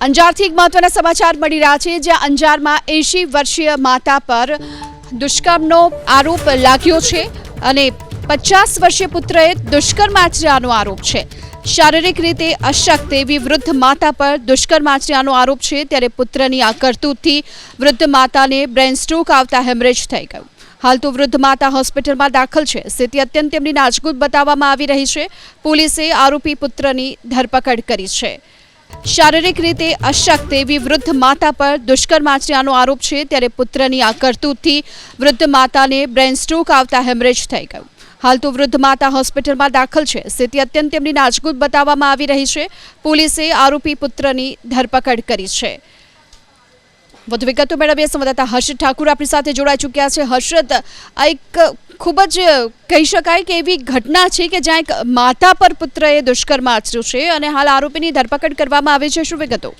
અંજારથી એક મહત્વના સમાચાર મળી રહ્યા છે, જ્યાં અંજારમાં 80 વર્ષીય માતા પર દુષ્કર્મનો આરોપ લાગ્યો છે અને 50 વર્ષીય પુત્રએ દુષ્કર્મ આચર્યાનો આરોપ છે। શારીરિક રીતે અશક્ત એવી વૃદ્ધ માતા પર દુષ્કર્મ આચર્યાનો આરોપ છે, ત્યારે પુત્રની આ કરતૂતથી વૃદ્ધ માતાને બ્રેન સ્ટ્રોક આવતા હેમરેજ થઈ ગયું। હાલ તો વૃદ્ધ માતા હોસ્પિટલમાં દાખલ છે। સ્થિતિ અત્યંત તેમની નાજુક બતાવવામાં આવી રહી છે। પોલીસે આરોપી પુત્રની ધરપકડ કરી છે। શારીરિક રીતે અશક્ત એવી વૃદ્ધ માતા પર દુષ્કર્મ આચર્યાનો આરોપ છે, ત્યારે પુત્રની આ કરતૂતથી વૃદ્ધ માતાને બ્રેન સ્ટ્રોક આવતા હેમરેજ થઈ ગયું। હાલ તો વૃદ્ધ માતા હોસ્પિટલમાં દાખલ છે। સ્થિતિ અત્યંત તેમની નાજુક બતાવવામાં આવી રહી છે। પોલીસે આરોપી પુત્રની ધરપકડ કરી છે। વધુ વિગતો મેળવીએ સંવાદદાતા હર્ષદ ઠાકુર આપણી સાથે જોડાઈ ચૂક્યા છે। હર્ષદ, આ એક ખૂબ જ કહી શકાય કે એવી ઘટના છે કે જ્યાં એક માતા પર પુત્રએ દુષ્કર્મ આચર્યું છે અને હાલ આરોપીની ધરપકડ કરવામાં આવી છે। શું વિગતો?